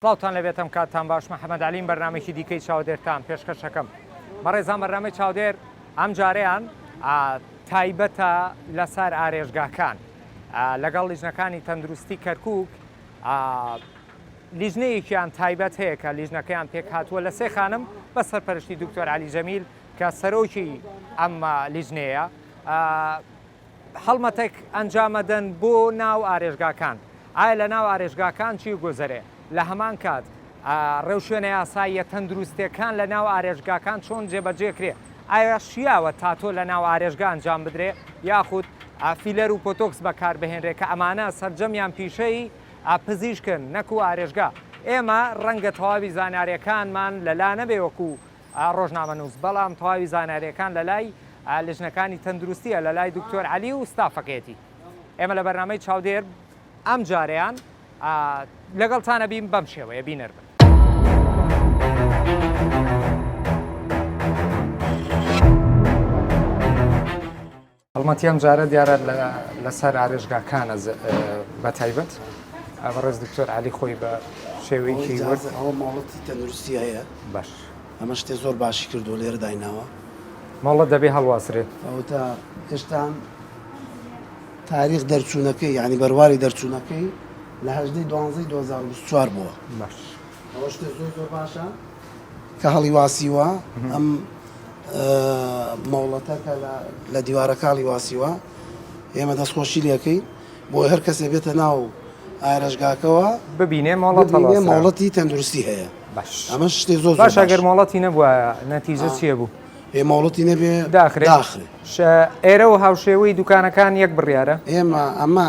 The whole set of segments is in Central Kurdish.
سڵاوتان لەبێتم کاتتان باش محەممەد عەلیم بەرنامێکی دیکەی چاودێرتان پێشکەشەکەم بەڕێزان بەرنامەی چاودێر ئەم جارەیان تایبەتە لەسەر ئارێژگاکان لەگەڵ لیژنەکانی تەندروستی کەرکووک لیژنەیەکیان تایبەت هەیە کە لیژنەکەیان پێک هاتووە لە سێ خانم بە سەرپەرشتی دکتۆر عەلی جەمیل کە سەرۆکی ئەم لیژنەیە هەڵمەتێک ئەنجامەدەن بۆ ناو ئارێژگاکان ئایا لە ناو ئارێژگاکان چی گۆزەرێ لە هەمان کات ڕێوشوێنە یاساییە تەندروستیەکان لە ناو ئارێژگاکان چۆن جێبەجێکرێ ئایا شیاوە تاتۆ لە ناو ئارێژگا ئەنجام بدرێ یاخود فیلەر و پۆتۆکس بەکاربهێنرێ کە ئەمانە سەرجەمیان پیشەی پزیشکن نەکو ئارێژگا ئێمە ڕەنگە تەواوی زاناریەکانمان لەلا نەبێ وەکو ڕۆژنامەنووس بەڵام تەواوی زاناریەکان لە لای لیژنەکانی تەندروستیە لە لای دکتۆر عەلی و ستافەکەیەتی ئێمە لە بەرنامەی چاودێر ئەم جارەیان لەگەڵتانە بیم بەم شێوەیە بینەر بن. هەڵمەتیان جارە دیارە لەسەر ئارێژگاکانە بە تایبەت بەڕێز دکتۆر عەلی خۆی بە شێوەیەکی ئەوە ماڵەتی تەندروستی هەیە باش ئەمە شتێ زۆر باشی کردو لێرە دایناوە ماڵەت دەبێ هەڵواسرێت ئەوتە هێشتان تاریخ دەرچوونەکەی یعنی بەرواری دەرچوونەکەی لە 2024 بووە باش ئەوە شتێ زۆر باشە کە هەڵی واسیوە ئەم ماوڵەتەکە لە دیوارەکانی واسیوە ئێمە دەستخۆشی لەکەی بۆ هەر کەسێ بێتە ناو ئارێژگاکەوە ببینێ ماڵەتی تەندروستی هەیە باش ئەمە شتێ زۆر باش ئەگەر ماڵەتی نەبووە نەتیجە چیە بوو ماڵەتی نەبێ داخرێ ئێرە و هاوشێوەی دوکانەکان یەک بڕیارە ئێمە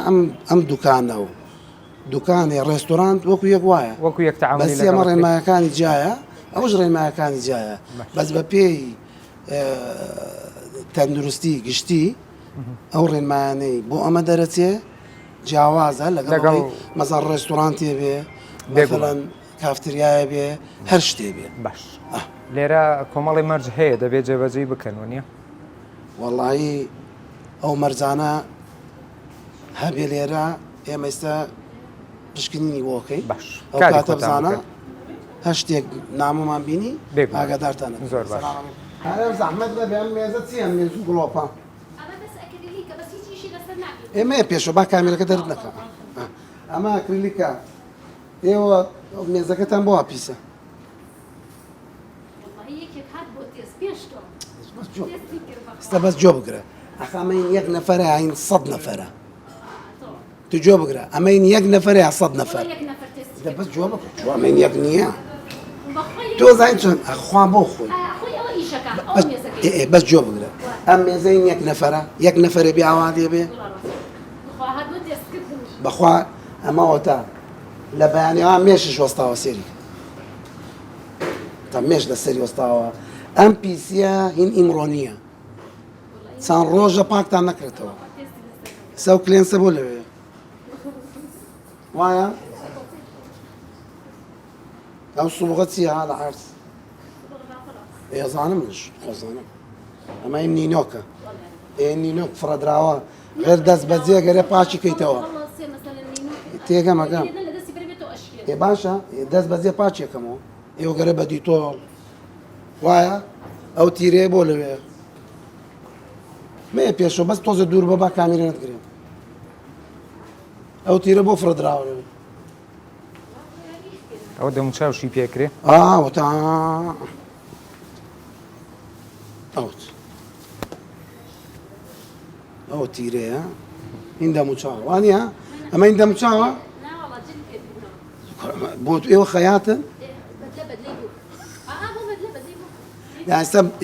ئەم دوکانە و دوکانی ڕێستۆرانت وەکو یەک وایە وەکو یەک تەعاملی بەس ئێمە ڕێنمایەکانی جایە ئەوش ڕێنمایەکانی جایە بەس بە پێی تەندروستی گشتی ئەو ڕێنمایانەی بۆ ئەمە دەرەچێ جیاوازە لەگەڵ مەزار ڕێستۆرانتێ بێ مثلەن کافتریایە بێ هەر شتێ بێ باش لێرە کۆمەڵی مەرج هەیە دەبێت جێبەجێی بکەن وە وەڵایی ئەو مەرجانە هەبێ لێرە ئێمە ئێستا پشکنینی بۆکەی باش ئەو کاتە بزانە هەر شتێک نامەمان بینی ئاگادارتانە زۆر باش زەحمەت نەبێ ئەم مێزە چییە مێز و گڵۆپە ئێمە پێشەوە با کامێرەکە دەرت نەکە ئەمە ئەکریلیکە ئێوە مێزەکەتان بۆ پیسە ئێستا بەس جۆ بگرە ئەخەمەین یەک نەفەرە هاین 100 نەفەرە تو جۆ بگرە ئەمەین یەک نەفەرە یا 100 نەفەر بەس جۆ بکە ئەمەین یەک نییە تۆ زین چۆن ئەخوا بۆ خۆی بەس جۆ بگرە ئەم مێزەین یەک نەفەرە بێ ئاوادێ بێ بەخوا ئەمەوەتە لە بەیانیەوە مێشش وەستاوە سێری تا مێش لە سەری وەستاوە ئەم پیسیە هین ئیمڕۆنیە چەند ڕۆژە پاکتان نەکرێتەوە سەو کلێنسە بۆ لەوێ وایە ئەو سوبغە چیە لە عەرز ئێزانم منش خۆزانم ئەمە ئیم نینۆکە نینۆک فڕەدراوە غێر دەست بەجێ گەرە پاچی کەیتەوە تێگەمەکەم باشە دەست بەجێ پاچێکەمەوە ئێوە گەرە بە دیتۆڵ وایە ئەو تیرێ بۆ لەوێ مێ پێشەوە بەس تۆزە دوور بە با کامیرە نەتگرێن ئەو تیرە بۆ فرەدراوە لەوێ ئەوە دەموچاوشی پێکرێ وتا ئەوت ئەو تیرەیە هین دەموچاوە وانە ئەمە هین دەموچاوە بۆ ئێوە خەیاتن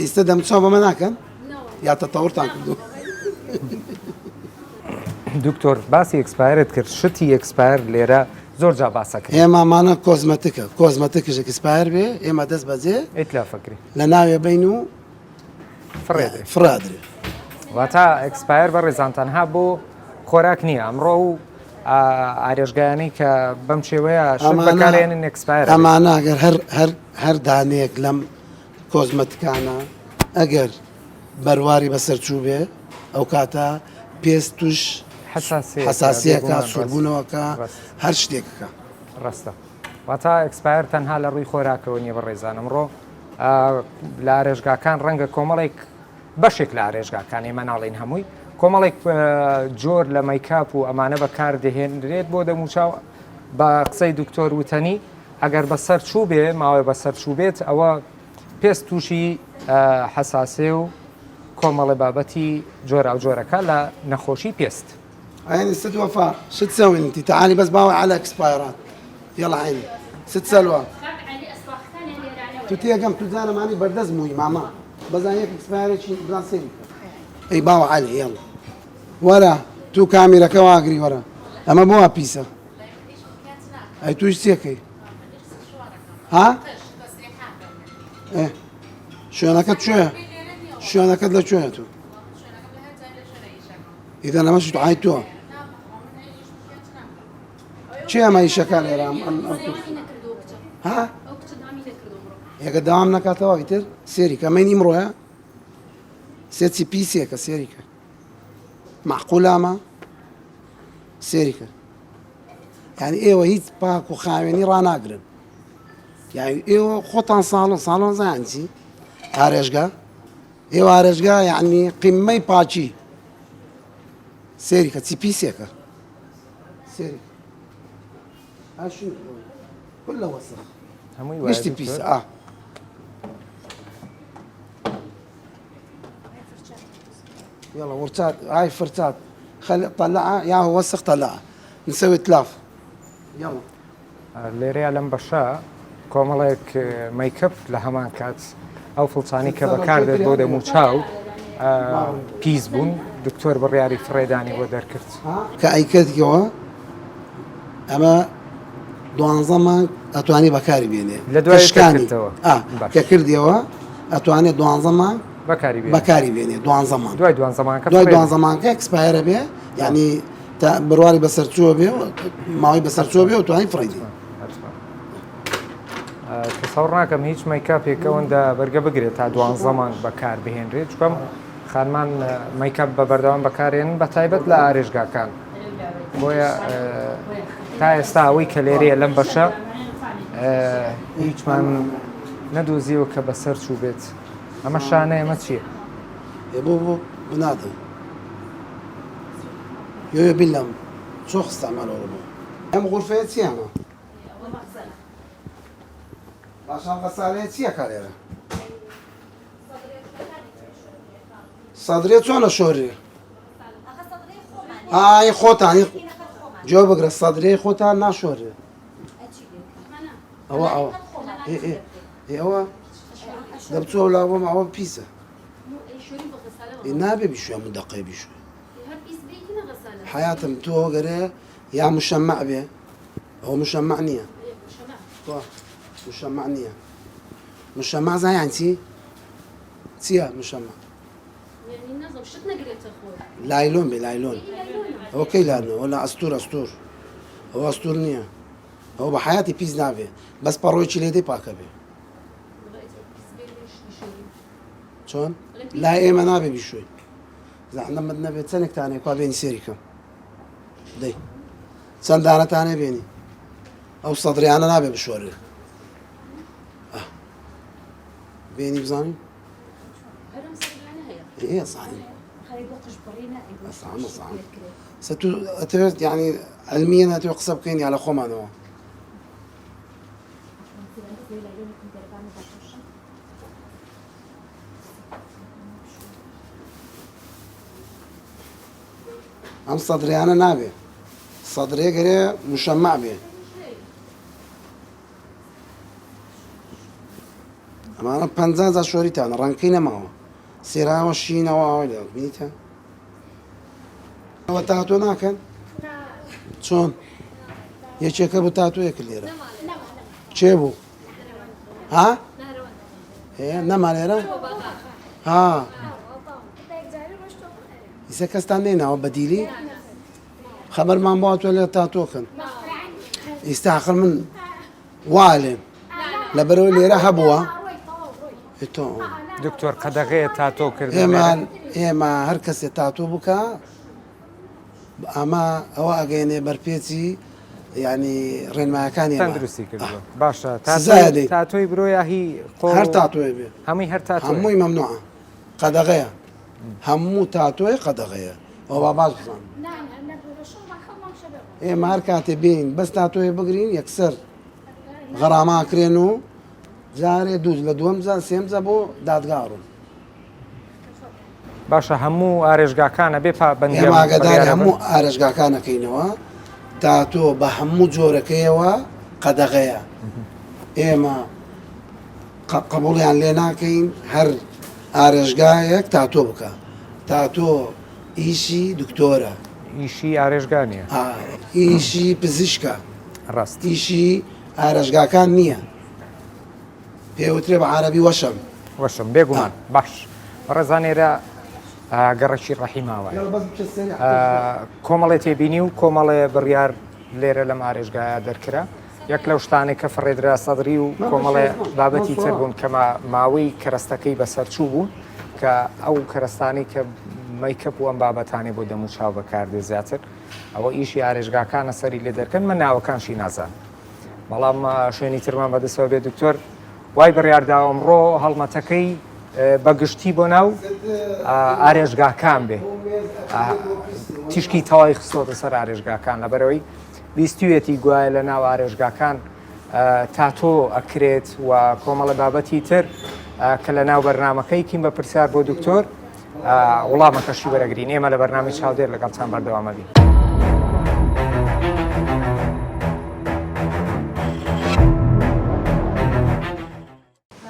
ئێستا دەموچاو بەمە ناکەن یا تەتەوڕتان کردو دکتۆر باسی ئەکسپایرت کرد شتی ئەکسپایر لێرە زۆر جا باسەکرد ئێمەمانە کۆزمەتیکە کۆزمەتیکش ئەکسپایر بێ ئێمە دەست بەجێ ئیت لا فکری لە ناوێ بین و فڕێدێ فرادرێ واتە ئەکسپایر بە ڕێزانتەنها بۆ خۆراک نییە ئەمڕۆ و ئارێژگایانی کە بەم شێوەیە بەکارێنن ئەکسپایر ئەمانە ئەگەر هەر دانەیەک لەم کۆزمەتیکانە ئەگەر بەرواری بەسەر چوو بێ ئەو کاتە پێست توش حساسیەکە سوربوونەوەکە هەر شتێکەکە ڕاستە واتە ئەکسپایر تەنها لە ڕووی خۆراکەوە نیە بە ڕێزان ئەمڕۆ لە ئارێژگاکان ڕەنگە کۆمەڵێک بەشێک لە ئارێژگاکان ئێمە ناڵین هەمووی کۆمەڵێک جۆر لە مەیکاپ و ئەمانە بەکار دەهێنرێت بۆ دەموچاو بە قسەی دکتۆر وتەنی ئەگەر بەسەر چوو بێ ماوەی بەسەر چوو بێت ئەوە پێست تووشی حساسێ و کۆمەڵی بابەتی جۆرا و جۆرەکە لە نەخۆشی پێست عيني ست وفاء شو تسوي انت؟ تعالي بس باوع على اكسبايرات يلا عيني ست سلوى توتيا كم تزانا ماني بردز موي ماما بس هيك اكسبايرات شي بلان سيري اي باوع علي يلا ورا تو كاميرا كواغري ورا اما بوا بيسا اي تو ايش سيكي ها ايه شو انا كنت شو انا كنت لا شو تو إذا أنا مش عايتوها شيء ما يشكل إيرام ها يا قدام نكاتوا كتير سيري كمان يمروها سيتسي بيسي كسيريكا معقولة ما سيريكا يعني إيه وهي باك وخاويني رانا أقرن يعني إيه خطان صالون زي عندي عارشقا إيه عارشقا يعني قمة باجي سيريكا تسيبيسيكا سيريكا شنو كله وسخ مش تبيسة يلا ورتات هاي فرتات خلي طلعها يا هو وسخ طلعها نسوي تلاف يلا لێرەیە لەم بەشە کۆمەڵێک مەیکەپ لە هەمان کات ئەو فڵچانی کە بەکاردێت بۆ دەموچاو پیس بوون دکتۆر بڕیاری فڕێدانی بۆ دەرکرد کە ئەیکردیەوە ئەمە دوانزەمان ئەتوانی بەکاری بێنێ لە دوایشکانیتەوە کە کردیەوە ئەتوانێت دوانزەمان بەکاری بێنێ دوانزەمان دوای دوانزەمانکە دوای دوانزەمانکە ئەکسپایرە بێ یعنی تا بڕواری بەسەرچووە بێ ماوەی بەسەرچووە بێ و توانی فڕێدی تەسەوڕ ناکەم هیچ مەیکاپێک ئەوەندە بەرگە بگرێت تا دوانزەمان بەکار بهێنرێت چکەم خانمان مەیکاپ بە بەردەوام بەکارێنن بە تایبەت لە ئارێژگاکان بۆیە تا ئێستا ئەوەی کە لێرەیە لەم بەشە هیچمان نەدۆزیەوە کە بەسەر چوو بێت ئەمە شانە ئێمە چییە؟ بۆ بنادە يو بلم شو استعملوا ربو هم غرفة سيانا عشان غسالة سيا كاريرا صدرية شو أنا شوري هاي خوتان جو بقرا صدرية خوتان نا شوري أوا إيه أوا دبتوا ولا أوا معه بيسا نابي بشوي مدقة بشوي حياتهم تو غير يا مشمع به هو مشمع نية مشمع نية مشمع زي يعني تيا مشمع يعني النظم شتنا قريت اخوي لايلون بلايلون هو كي لانه ولا استور هو استور نية هو بحياتي بيز نابي بس باروي تشيلي دي باكا بي شلون؟ لا ايه ما نابي بشوي إذا احنا بدنا بيت سنك تاني كوا بيني سيريكا دي سندانة تاني بيني أو صدري أنا نابي بشوري بيني بزاني هذا مصير لنا هي إيه صحيح خلي بوقش برينا صحيح ستو أتوت يعني علميا أتوت قصب كيني على خمانو أم صدري أنا نابي صدري قري مشمع بي أما أنا بنزازة شوريتا أنا رانكينا معه سيرا وشينا وعولا بنيتا ئەوە تاتۆ ناکەن چۆن یەکێکە بوو تاتۆیەک لێرە چێ بوو ها نەما لێرە ها ئیسە کەستان نێناوە بەدیلی خەبەرمان بۆ تۆ لێ تاتۆکەن ئیستا عەقڵ من وا لێن لەبەرەوەی لێرە هەبووە تۆ دکتۆر قەدەغەیە تاتۆ کرد ئێمە هەر کەسێ تاتۆ بکە ئەمە ئەوە ئەگەێنێ بەرپێچی ینی ڕێنمایەکانی تەندروستی کردووە باشە سزایە تاتۆی برۆیە هی هەر تاتۆی بێ هەمووی هەر تاتۆ هەمووی مەمنوعە قەدەغەیە هەموو تاتۆی قەدەغەیە ئەوە با باش بزان ئێمە هەر کاتێ بین بەس تاتۆی بگرین یەکسەر غەراماکرێن و جارێ دووز لە دووەم جار سێم جا بۆ دادگاڕون باشە هەموو ئارێژگاکانە بێ پابەندی ئێمە ئاگاداری هەموو ئارێژگاکانەکەینەوە تاتۆ بە هەموو جۆرەکەیەوە قەدەغەیە ئێمە قبوڵیان لێ ناکەین هەر ئارێژگایەک تاتۆ بکە تاتۆ ئیشی دکتۆرە ئیشی ئارێژگانیە ئیشی پزیشکە ڕاست ئیشی ئارێژگاکان نییە پێوترێ بە عەرەبی وەشم وەشم بێگومان باش ڕێزانێرە گەڕەکی ڕەحیماوە کۆمەڵێ تێبینی و کۆمەڵێ بڕیار لێرە لەم ئارێژگایە دەرکرا یەک لەو شتانێک کە فڕێدرا سەدری و کۆمەڵێ بابەتی تر بوون کە ماوەی کەرەستەکەی بەسەرچوو بوون کە ئەو کەرەستانی کە مەیکەپ و ئەم بابەتانی بۆ دەمو چاو بەکاردێ زیاتر ئەوە ئیشی ئارێژگاکانە سەری لێ دەرکەن من ناوەکانشی نازان بەڵام شوێنی ترمان بەدەستەوە بێ دکتۆر وای بڕیاردا ئەمڕۆ هەڵمەتەکەی بەگشتی بۆ ناو ئارێژگاکان بێ تیشکی تەواوی خستۆتە سەر ئارێژگاکان لەبەرەوەی بیستوێتی گوایە لە ناو ئارێژگاکان تاتۆ ئەکرێت و کۆمەڵە بابەتی تر کە لە ناو بەرنمەکەی کیم بە پرسیار بۆ دکتۆر وڵامەکەشی وەرەگرین ئێمە لە بەرنامی چاودێر لەگەڵتان بەردەوامەبین.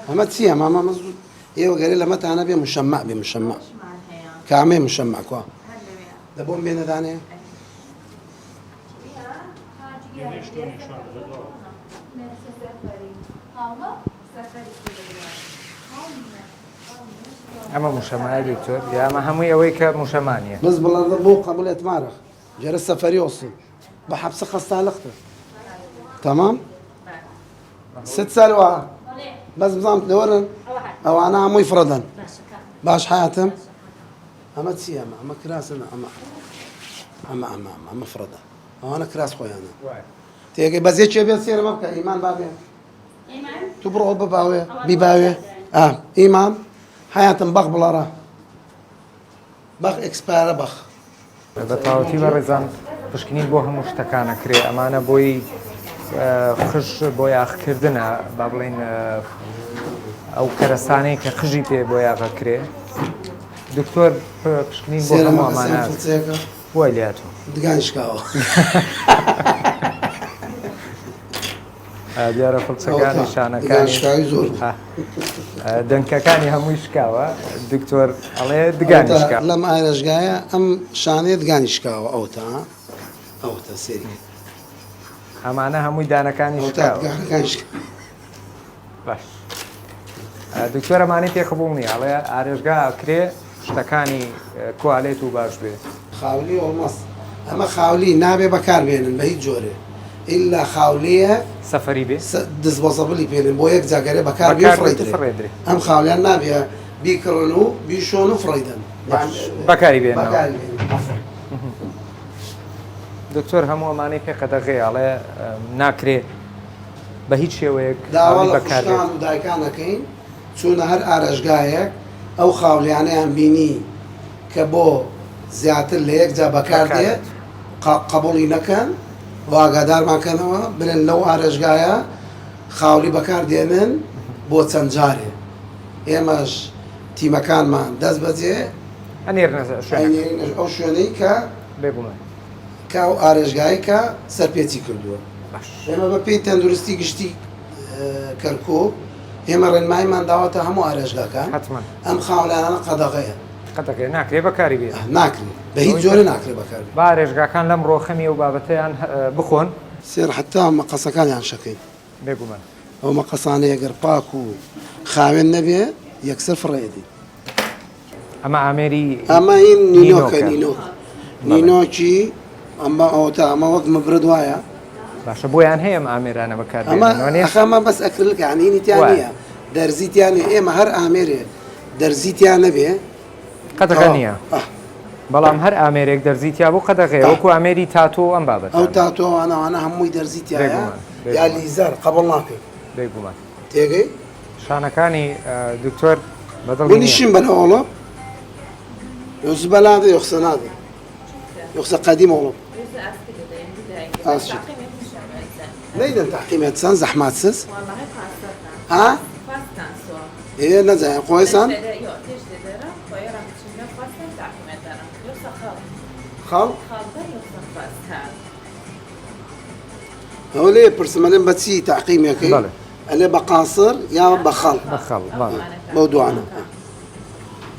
ئەمە چییە ماما مەزوود ئێوە گەرێ لەمەتانە بێ مشەمع بێ مشەمع کامێ مشەمع کوا دەبۆم بێنەدانێ ئەمە موشەمای دکتۆر ئەمە هەمووی ئەوەی کە موشەمانیە بس بڵێ بۆ قبولێت مارەخ جێرە سەفەری ئۆسن بە حەبسە خەستالەختە تەمام 6 سال وە بەس بزانم دەوەرن ئەوانە هەمووی فرەدەن باش حیاتم ئەمە چی ئەمە کراسن ئەمە فرەدە ئەوانە کراس خۆیانە تێگەی بەزێکێ بێت سێرە مە بکە ئیمان بابێ تو بڕۆ بباوێ بیباوێ ئیمان حیاتم بەخ بڵەڕە بەخ ئەکسپایرە بەخ بە تاوەتی بە ڕێزان پشکنین بۆ هەموو شتەکانە کرێ ئەمانە بۆی خش بۆ یاخکردنە با بڵێن ئەو کەرەستانەی کە خژی پێ بۆ یاغەکرێ دکتۆر پشکنین بۆ هەموو ئەمانە وای لاتۆ دگانشکاوە دیارە فڵچەکانی شانەکانی زۆر دەنکەکانی هەمووی شکاوە دکتۆر ئەڵێ دگانی شکا لەم ئارێژگایە ئەم شانێ دگانی شکاوە ئەوتە سێری ئەمانە هەمووی دانەکانی شکاوە باش دکتۆر ئەمانەی پێخبوو نیە ئەڵێ ئارێژگا کرێ شتەکانی کوالێت و باش بێت خاولی ئۆمەس ئەمە خاولی نابێ بەکاربێنن بە هیچ جۆرێ ئللا خاولەیە سەفەری بێ دەستبەزەبلی پێێنن بۆ یەک جاگەرێ بەکار فڕێدرێ ئەم خاولیان نابێ بیکڕن و بیشۆن و فڕیدن بەکاری بێن دکتۆر هەموو ئەمانەی پێ قەدەغێڵێ ناکرێ بە هیچ شێوەیەک داوا و دایکانەکەین چوونە هەر ئارێژگایەک ئەو خاولیانەیان بینی کە بۆ زیاتر لە یەک جا بەکاردێت قبوڵی نەکەن واگادارمانکەنەوە برن لەو ئارێژگایە خاولی بەکاردێنن بۆ چەند جارێ ئێمەش تیمەکانمان دەست بەجێ ئەو شوێنەی کە بێگومان کە ئەو ئارێژگایی کە سەرپێچی کردووە ئێمە بە پێی تەندروستی گشتی کەرکوب ئێمە ڕێنماییمان داوەتە هەموو ئارێژگاکان ئەم خاولیانە قەدەغەیە قەتەکە ناکرێ بەکاری بێت ناکرێ بە هیچ جۆرە ناکرێ بەکار با ڕێژگاکان لەم ڕۆخەمی و بابەتەیان بخۆن سێر حتا مەقەسەکانیان شەکەین بێگومان ئەو مەقەسانەیە ئەگەر پاک و خاوێن نەبێ یەکسەر فڕێدی ئەمە ئامێری ئەمە هین نینۆکە نینۆکی ئەمە ئەوتا ئەمە وەک مەبرد وایە باشە بۆیان هەیە ئەم ئامێرانە بەکار ئەمە بەس ئەکرلکە عنینیتیان نییە دەرزیتیان ئێمە هەر ئامێرێ دەرزیتیان نەبێ قەتەکە نییە بەڵام هەر ئامێرێک دەرزیتیا بۆ قەتەکەی وەکو ئامێری تاتۆ ئەم بابەت ئەو تاتۆوانەوانە هەمووی دەرزیتیایە یا لیزەر قبڵ ناکەی بێگومان تێگەی شانەکانی دکتۆر بەدڵ ونیشین بەنەوەڵە يوسف بلادي يخص نادي يخص قديم والله ليدا تحكيمات سان زحمات سس والله قاصرنا ها فاستان سو ايه نزع كويسان خال هولي برسمالين بتسي تعقيم يا كي اللي بقاصر يا بخال موضوعنا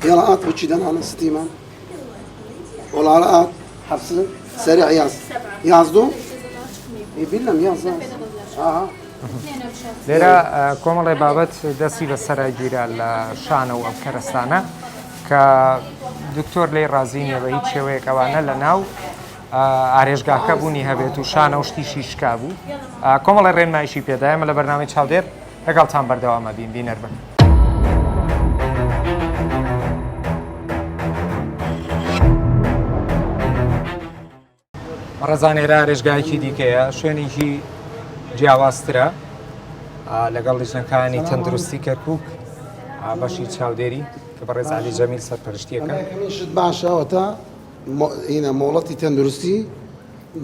يلا قات بتشيدان على ستيمان ولا قات حبس سريع يازدو يبلم ياز لێرە کۆمەڵی بابەت دەستی بە سەرگیرە لە شانە و ئەم کەرستانە کە دکتۆر لێی ڕازینیە بە هیچ شێوەیەکەوانە لە ناو ئارێژگاکە بوونی هەبێت و شانە و شتیشی شکا بوو کۆمەڵی ڕێنمایشی پێدایمە لە بەرنامەی چاودێر لەگەڵتان بەردەوامە بین بینەر بن. ڕزانێرا ڕێژگایکی دیکەیە شوێنێکی جیاوازترە لەگەڵ لیژنەکانی تەندروستی کەرکووک بەشی چاودێری کە بە ڕێز عەلی جەمیل سەرپەرشتیەکە شت باشەوەتە ئینە مۆڵەتی تەندروستی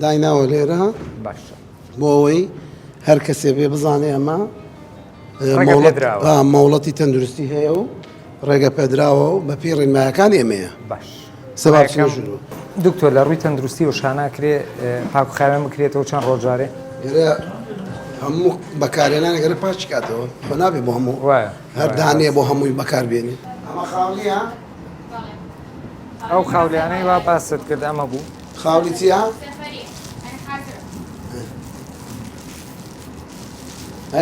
دایناوە لێرە باشە بۆ ئەوەی هەر کەسێ بێ بزانێ ئەمە مۆڵەتی تەندروستی هەیە و ڕێگە پێدراوە و بە پێی ڕێنمایەکان ئێمەیە باش سەباب دکتۆر لە ڕووی تەندروستی و شاناکرێ پاکوخاوێن بکرێتەوە چەند ڕۆژارێ هەموو بەکارێنانەگەرە پاچ کاتەوە خۆ نابێ بۆ هەموو هەر دانەیە بۆ هەمووی بەکاربێنێ ئەمە خاولیە ئەو خاولیانەی وا باست کرد ئەمە بوو خاولی چیە؟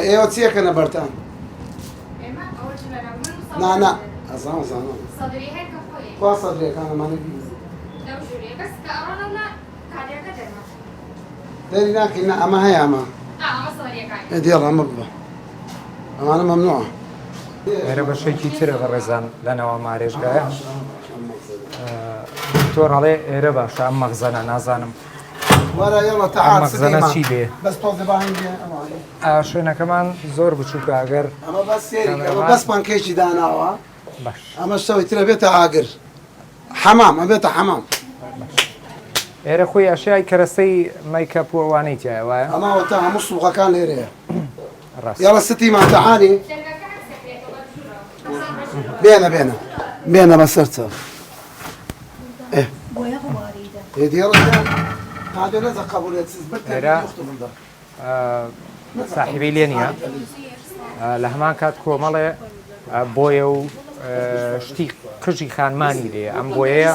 ئێوە چیەکەنە بەرتان؟ نانا ئەزانم خوا سەدرەکانەمانە بیزی دەری ناکەین ئەمە هەیە ئەمە دێڵ ئەمە ببە ئەمانە مەمنوعە ئێرە بەشێکی ترە بە ڕێزان لەنەوە مارێژگایە دکتۆر هەڵێ ئێرە باشە ئەم مەغزەنە نازانم مەغزەنە چی بێ شوێنەکەمان زۆر بچووکە ئەگەر بەس پانکێکی داناوە ئەمە شەوی ترە بێتە ئاگر حەمام ئەبێتە حەمام ئێرە خۆی ئەشیای کەرەستەی مەیکەپ و ئەوانەی تایە وایە ئەمەوەتە هەموو سووقەکان لێرەیە یاڵە ستی ماتەعانی بێنە بێنە بێنە بەسەر چاو ساحیبەی لێ نییە لە هەمان کات کۆمەڵێ بۆیە و شتی قژی خانمانی لێ ئەم بۆیەیە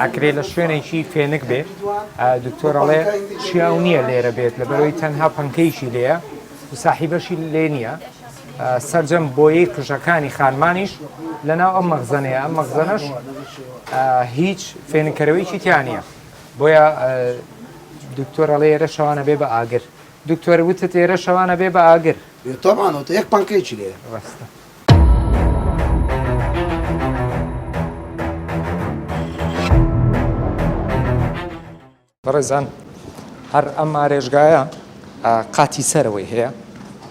ئەکرێت لە شوێنێکی فێنک بێ دکتۆرەڵێ چیاو نییە لێرە بێت لە بەرەوەی تەنها پەنکەیشی لێیە و ساحیبەشی لێ نییە سەرجەم بۆیەی قژەکانی خانمانیش لەناو ئەم مەغزەنەیە ئەم مەغزەنەش هیچ فێنکەرەوەیکی تیان نییە بۆیە دکتۆرەڵێ ئێرە شەوانە بێ بە ئاگر دکتۆر وتت ئێرە شەوانە بێ بە ئاگر تۆمانەوە یەک پانکەیکی لێ ڕاستە بەڕێزان هەر ئەم ئارێژگایە قاتی سەرەوەی هەیە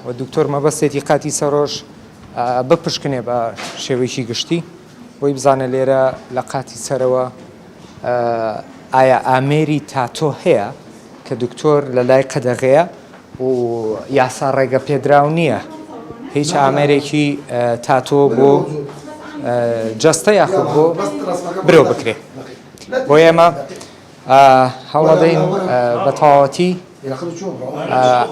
و دکتۆر مەبەستێتی قاتی سەرۆژ بپشکنێ بە شێوەیەکی گشتی بۆی بزانە لێرە لە قاتی سەرەوە ئایا ئامێری تاتۆ هەیە کە دکتۆر لە لای قەدەغەیە و یاسا ڕێگە پێدراو نییە هیچ ئامێرێکی تاتۆ بۆ جەستە یاخود بۆ برۆ بکرێ بۆ ئێمە هەوڵەدەین بە تەواوەتی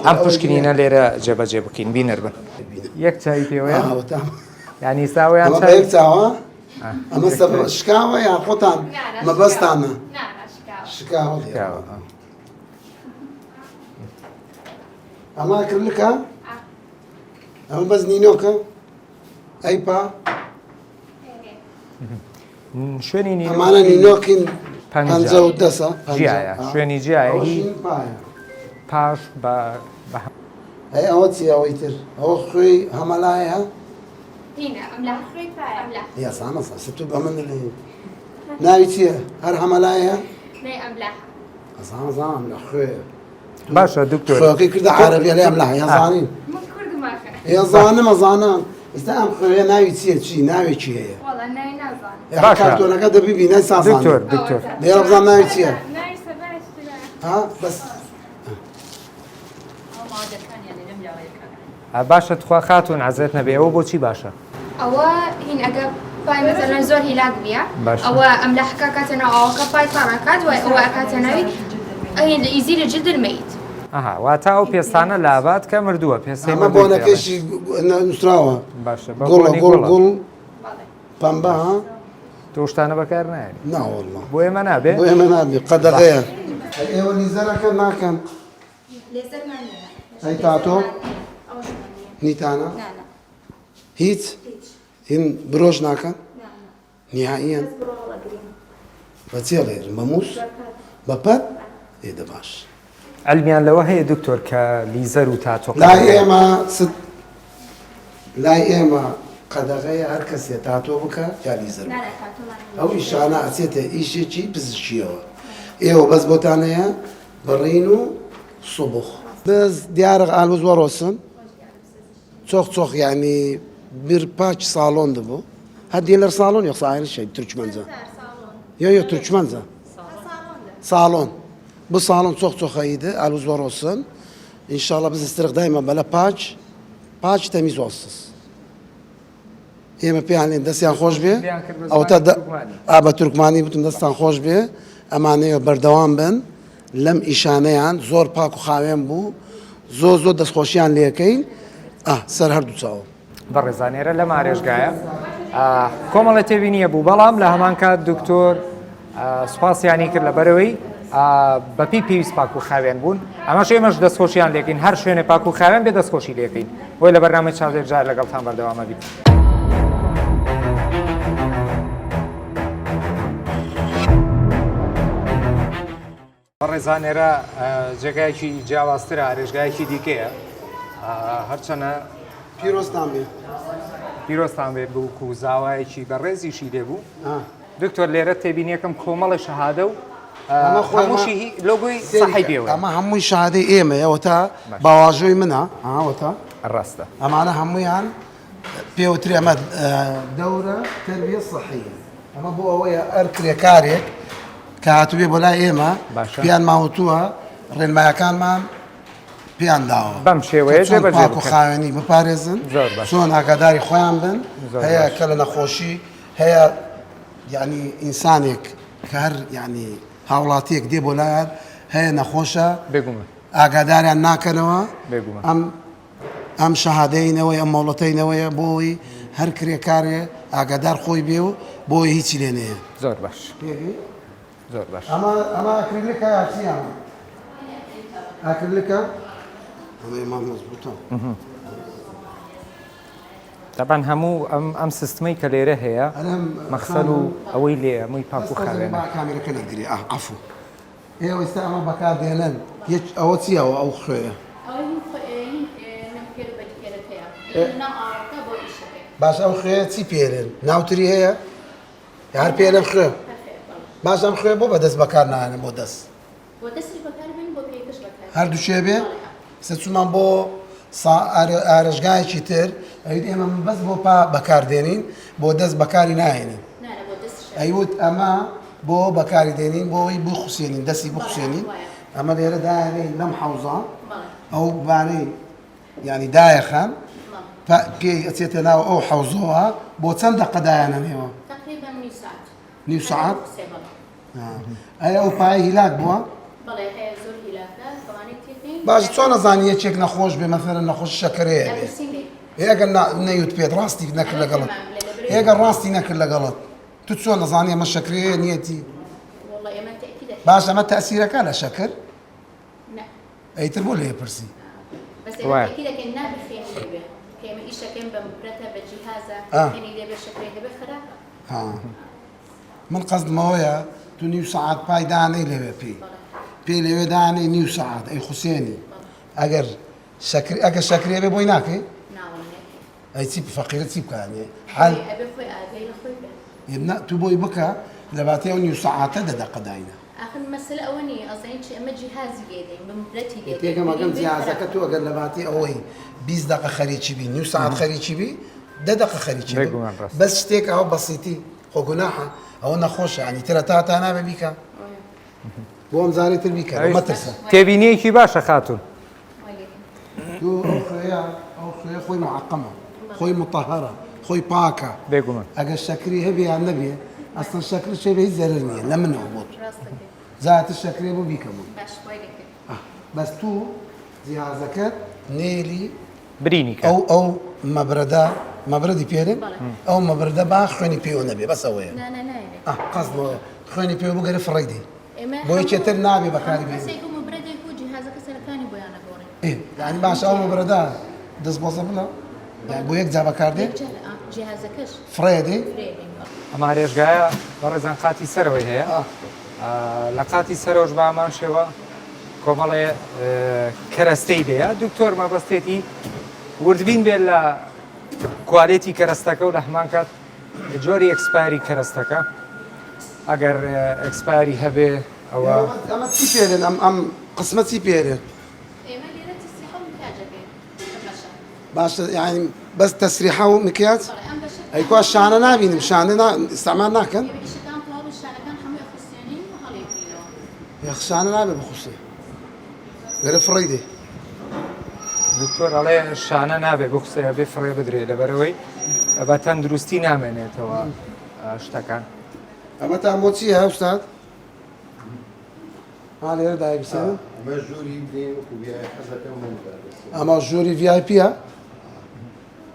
ئەم پشکنینە لێرە جێبەجێ بکەین بینەر بن یەک چای پێوەیە ینی ساوەیان چاوە ئەمە سەبەب شکاوە یان خۆتان مەبەستانە شکاوە ئەمە کردلکە ئەمە بەس نینۆکە ئەیپا شوێنی ئەمانە نینۆکین 50 جیایە شوێنی جیایە هی پاش بە هەیە ئەوە چی ئەوەی تر ئەوە خوێی هەمەلایە هنا أملاح أملاح یاسانە ستو بەمە ناوی چییە هەر هەمەلایە ناي أملاح ئەزانزان لە خوێ باشە دکتۆر خوێەکەی کردە عەرەبیە لێ ئەملاح یازانین مو كرد ما كان ێزانم ئەزانان ئێستا ئەم خوێ ناوی چییە چی ناوێکی هەیە والله ناي نازان کارتۆنەکە دەبیبینە سازان دکتۆر دکتۆر لێرە بزان ناوی چییە ناي سباش ها بەس باشە تخوا خاتون عزرێت نەبێ ئەوە بۆچی باشە أو هين أجا باي مثلا زور هلاك بيا باش. أو أملاح كاتنا أو كباي طرقات أو كاتنا هين يزيل الجلد الميت ئەها واتە ئەو پێستانە لابات کە مردووە پێسەی ئەمە بۆنەکەشی نووسراوە باشە گوڵە گوڵ گوڵ پەمبە ها تۆ شتانە بەکار نایێت ناوەڵڵە بۆ ئێمە نابێ بۆ ئێمە نابێ قەدەغەیە ئێوە لیزەرەکە ناکەن لێزەر ئەی تاتۆ نیتانە هیچ هین برۆژ ناکەن نیهائیەن بەچێ لێرن بە مووس بەپەت ئێدە باش ئەلمیان لەوە هەیە دکتۆر کە لیزەر و تاتۆ لای ئێمە لای ئێمە قەدەغەیە هەر کەسێ تاتۆ بکە یا لیزەر ئەو ئیشانە ئەچێتە ئیشێکی پزیشکیەوە ئێوە بەس بۆتانەیە بەڕین و سوبخ بەس دیارە ئالوز وەڕۆسن چۆخ چۆخ یعنی بیر پاچ ساڵۆن دەبوو هەدیە لەر ساڵۆن یۆ سایر شەی تورکمەنجە یۆ تورکمەنجە ساڵۆن bu salon çok çok iyiydi. Aluz var olsun. İnşallah biz istedik daima böyle paç temiz olsun. Yeme piyani destiyan hoş bir. Avta da aba Türkmani bütün destan hoş bir. Amane berdevam ben. Lem işane yan zor pak u khavem bu. Zor dest hoşyan lekein. Ser her du çaw. بەڕێزانێرە لەم ئارێژگایە کۆمەڵە تێبینیە بوو بەڵام لە هەمان کات دکتۆر سوپاسیانی کرد لەبەرەوەی بەپی پێویست پاک و خاوێن بوون ئەمەش ئێمەش دەستخۆشیان لێکین هەر شوێنێ پاک و خاوێن بێ دەستخۆشی لێکەین بۆی لە بەرنامە چاردێک جار لەگەڵتان بەردەوامە بیت. بەڕێزانێرە جێگایەکی جیاوازترە ئارێژگایەکی دیکەیە هەرچەنە پیرۆستان بێ. پیرۆستان بێ بوو و زاوایەکی بەڕێزیشی لێبوو. دکتۆر لێرە تێبینیەکەم کۆمەڵی شەهادە و هەمووشی لۆگۆی ساحیبیەوە. ئەمە هەمووی شادەی ئێمەیەوە تا باواژۆی منە هاوەتە ڕاستە. ئەمانە هەموویان پێوتری ئەمە دەورە تەربیە سەحیە. ئەمە بۆ ئەوەیە ئەر کرێکارێک کە هاتووێ بۆ لای ئێمە پیان ماوەتووە ڕێنمایەکانمان پیان داوە. بەم شێوەیە جێبەجێ پاک و خاوێنی بپارێزن چۆن ئاگاداری خۆیان بن هەیە کە لە نەخۆشی هەیە یعنی ئینسانێک کە هەر یعنی هاوڵاتیەک دێ بۆ لایەن هەیە نەخۆشە ئاگاداریان ناکەنەوە ئەم شەهادەینەوەی ئەم مەوڵەتەینەوەیە بۆی هەر کرێکارێ ئاگادار خۆی بێ و بۆی هیچی لێ نەیە. زۆر باش زۆر باش. ئەمە ئاکریلەکە یاچیان ئاکریلەکە ئەمە ئێمان مەزبووتە. طبعا هەموو ئەم سیستمەی کە لێرە هەیە مەخسەل و ئەوەی لێ ئەمەی پاک و خاوێنە. کامێرەکە نەگری عەفو. ئێوە ئێستا ئەمە بەکاردێنن ئەوە چیەوە ئەو خوێیە؟ باش ئەم خوێ چی پێرن؟ ناوتری هەیە؟ هەر پێرە خوێ؟ باش ئەم خوێ بۆ بەدەست بەکار نایەنە بۆ دەست؟ هەردوو بێ؟ چوومان بۆ ئارێژگایەکی تر ئەویت ئێمە بەس بۆ بەکاردێنین بۆ دەست بەکاری نایێنین. ئەیوت ئەمە بۆ بەکاری دێنین بۆی بخوسێنین دەستی بخوسێنین ئەمە لێرە دایانەی لەم حەوزە ئەو بانەی ینی دایەخان پێی ئەچێتە ناو ئەو حەوزەوە بۆ چەند دەقە دایانەنێەوە؟ نیو سەعات؟ ئەیا ئەو پایە هیلاک بووە؟ باش چۆن نەزانی یەکێک نەخۆش بێ مەثەلەن نەخۆش شەکەرەیە بێ ئەگەر نەیوت پێت ڕاستی نەکرد لەگەڵت ئێگە ڕاستی نەکرد لەگەڵت تو چۆن نەزانانی ئەمە شەکرەیە نیەتی والله يا ما تاكيد باش ئەمە تەسیرەکە لە شەکر لا ئەیتر بۆ لێ پرسی بس واي. تاكيد كان نابل خير ليبه كيما ايشا كان بمبرتها بجهازها كان يلبس شكله بخرا ها من قەزمەوەیە تو نیو سەعات پای دانەی لەوێ پێی لەوێ دانەی نیو سەعات ئەی حوسێنی ئەگەر شەکرێ بێ بۆی ناکەی نعم ئەی چی فەقیرە چی بکانێ حال ابي اخوي ابي اخوي نا تو بۆی بکە لە باتێ ئەو نیو سەعاتە دەدەقە داینە اخر مسألة أولية أصلا شيء أما جهازي جيدين بمبرتي جيدين پێگەمەکەم جیازەکە تو ئەگەر لە باتی ئەوەی 20 دقە خەریکی بی نیو سەعات خەریکی بی 10 دقە خەریکی بی بێگومان ڕاست. بەس شتێک ئەوە بەسیتی خۆ گوناحە ئەوە نەخۆشە ینی ترە تا نابێ بیکە بۆ ئەم زاری تر بیکە مەترسە تێبینیەکی باشە خاتون تو ئەو خوێ خۆی معقەمە خۆی مطهرە خۆی پاکە بێگومان ئەگەر شەکری هەبێ یان نەبێ ئەستن شەکر شێ بە هیچ زەرر نییە لە منەوە بۆ راسك زاتر شەکرێ بۆ بیکەمەوە باش ويلك بەس تو جیهازەکەت نێری برینی کە ئەو مەبرەدی پێرن ئەو مەبردە با خوێنی پێوە نەبێ بەس ئەوەیە لا لا لا قەزمەوە خوێنی پێوە بگەرە فڕێدی إما بۆ یەکێتر نابێ بەکاری بس بێ يكون مبردة يكون جهازك سلكاني بيانا بوري یعنی باش ئەو مەبرەدا دەست بۆزە بڵە بۆ یەک جا بەکاردێ جهازكش فڕێدی فريدين ئەما ڕێژگایە بەڕێزان قاتی سەرەوەی هەیە لە قاتی سەرۆژ بە ئامان شێوە کۆمەڵێ کەرەستەی دەیە دکتۆر مەبەستێتی وردبین بێت لە کوالێتی کەرەستەکە و لە هەمان کات جۆری ئەکسپاری کەرەستەکە ئەگەر ئەکسپاری هەبێ ئەوە ئەمە چی پێرن ئەم قسمە چی پێرن إما اللي رأت السيحة مكاجة باشا باشە یعنی بەس تەسریحە و مکیات أم باشا ئەیکوا شانە نبینیم شانە ئستعمال ناکەن إيش كان طلاب الشارع كان حمي خصيانين وهالي فينا یەخشانە نابێ بخوشێ گەرە فڕێدی دکتۆر ئەڵێ شانە نابێ بخسەیە بێ فڕێ بدرێ لەبەرەوەی بە تەندروستی نامێنێتەوە شتەکان ئەمە تا بۆ چیە ئەوستاد لێرە دایبسێن ئەمە ژووری بدەین وەکو بیای حەزەکەم بۆ ئەمە ژووری VIPە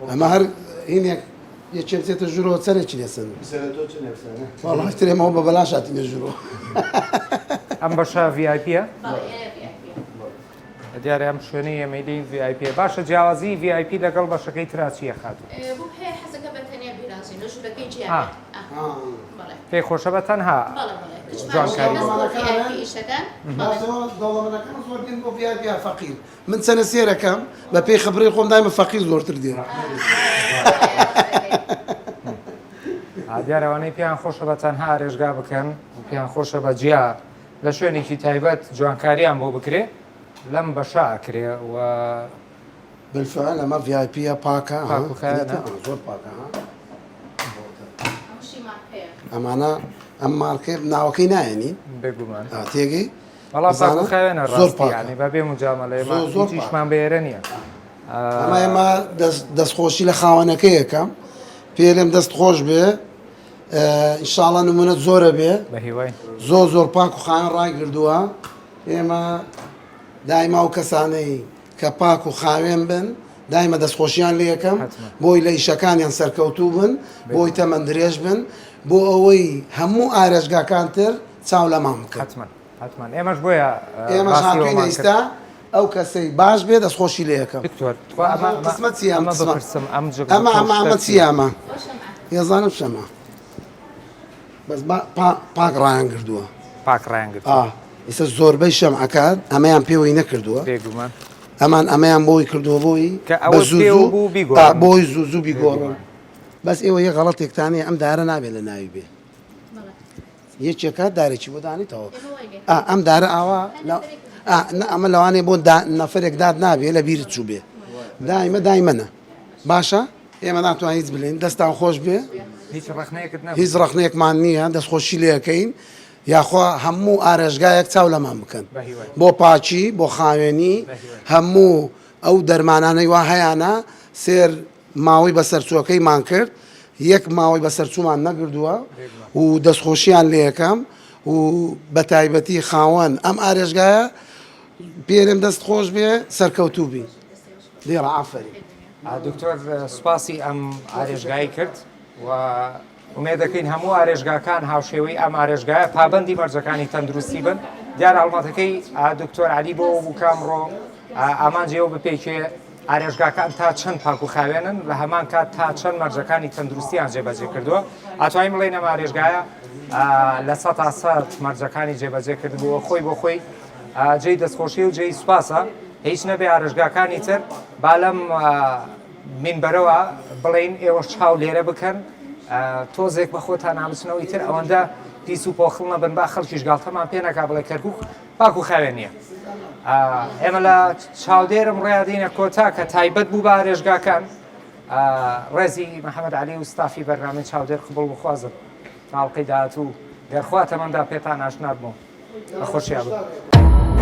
ئەمە هەر هینێک یەکێ بچێتە ژوورەوە چەرێکی لێسن سەرە تۆ چ نەفسانە وەڵی ترێمەوە بە بەلاش هاتینە ژوورەوە ئەم بەشە VIPە بالي دیارە ئەم شوێنەی ئەمەدەی VIP باشە جیاوازی VIP لەگەڵ بەشەکەی تراچیە خاتون بو هي حسك بتنيا براسي لو شو بكي جي آه. بالي پێی خۆشە بە تەنها بالي جوان كاري. بالي ايش كان بالي دەوڵەمەەکان زۆردین بۆ VIP فەقیر من چەنە سێرەکەم بە پێی خبرەی خۆم دایمە فەقیر زۆرتر دێ دیارەوانەی پێیان خۆشە بە تەنها ڕێژگا بکەن و پێیان خۆشە بە جیا لە شوێنێکی تایبەت جوانکاریان بۆ بکرێ لەم بەشا ئەکرێ و بالفعل ئەمە VIPە پاکە پاک و خایەنە. زۆر پاکە شي مع هي ئەمانە ئەم مارکێ ناوەکەی نایەنی بێگومان تێگەی بەڵام پاک و خاوێنە زۆر ڕاستی پاکە. ینی بەبێ مجامەڵە زۆر ئێمەتیشمان بێرە نییە ئەمە دەستخۆشی لە خاوەنەکە یەکەم پێلێم دەست خۆش بێ ئینشاڵە نمونەت زۆرە بێ بە هیوای زۆر پاک و خاوێن ڕایگردووە ئێمە دایما و کەسانەی کە پاک و خاوێن بن دایمە دەستخۆشییان لێ یەکەم بۆی لە ئیشەکانیان سەرکەوتوو بن بۆی تەمەند درێژ بن بۆ ئەوەی هەموو ئارێژگاکان تر چاو لەمان بکەن حتمان ئێمەش بۆیە ئێمە شانتوینە ئیستا ئەو کەسەی باش بێ دەستخۆشی لێ یەکەم دکتۆر قسمە چیە ئەم قسمە؟ بپرسم ئەمە چیە ئەمە وش معك ێزانم شەمە بەس پاک ڕایان کردووە پاک ڕایانگرت ئیستا زۆربەی شەمعەکان ئەمەیان پێوەی نەکردووە بێگومان ئەمان بۆی کردووە بۆی کە ئەوە پێ بوو بیگۆڕن. بۆی زوو بیگۆڕن بەس ئێوە یە غەڵەتێکتانەیە ئەم دارە نابێت لە ناوی بێ یەکێکە دارێکی بۆ دانیتەوە ئەم دارە ئاوا ئەمە لەوانێ بۆ نەفرێک داد نابێت لە بیرت چوو بێ دایمەنە باشە ئێمە ناتوان هیچ بلین دەستان خۆش بێ هیچ ڕخنەیەکت نەبوو. هیچ ڕخنەیەکمان نییە دەستخۆشی لێەکەین یاخوا هەموو ئارێژگایەک چاو لەمان بکەن بە هیوای. بۆ پاچی بۆ خاوێنی هەموو ئەو دەرمانانەی وا هەیەە سێر ماوەی بەسەرچووەکەیمان کرد یەک ماوەی بەسەرچوومان نەگردووە و دەستخۆشییان لێ یەکەم و بە تایبەتی خاوەن ئەم ئارێژگایە پێرم دەست خۆش بێ سەرکەوتوو بی دێڕە ئافری دکتۆر سوپاسی ئەم ئارێژگایی کرد و و ومێ دەکەین هەموو ئارێژگاکان هاوشێوەی ئەم ئارێژگایە پابەندی مەرجەکانی تەندروستی بن دیارە هەڵمەتەکەی دکتۆر علی بۆ بوو کامڕۆ ئامانجێەوە بپێکێ ئارێژگاکان تا چەند پاک و خاوێنن لە هەمان کات تا چەند مەرجەکانی تەندروستیان جێبەجێ کردووە ئاتوانین بڵێن ئەم ئارێژگایە لە 100 تا 100 مەرجەکانی جێبەجێ کردبووە خۆی بۆ خۆی جێی دەستخۆشی و جێی سوپاسە هیچ نەبێ ئارێژگاکانی تر با لەم منبەرەوە بڵێن ئێوە چاو لێرە بکەن تۆزێک بە خۆتان نامچنەوەی تر ئەوەندە پیس و پۆخڵ نەبن با خەڵکیش گاڵتەمان پێ نەکا بڵێ کەرکووک پاک و خاوێن نییە ئێمە لە چاودێرم ڕێیادینە کۆتا کە تایبەت بوو بە ئارێژگاکان ڕێزی محەممەد علی و ستافی بەرنامەی چاودێر قبول بخوازم تاڵقەی داهاتوو دەرخواتەمەندا پێتان ئاشنا بووم بە خۆشییا بوو.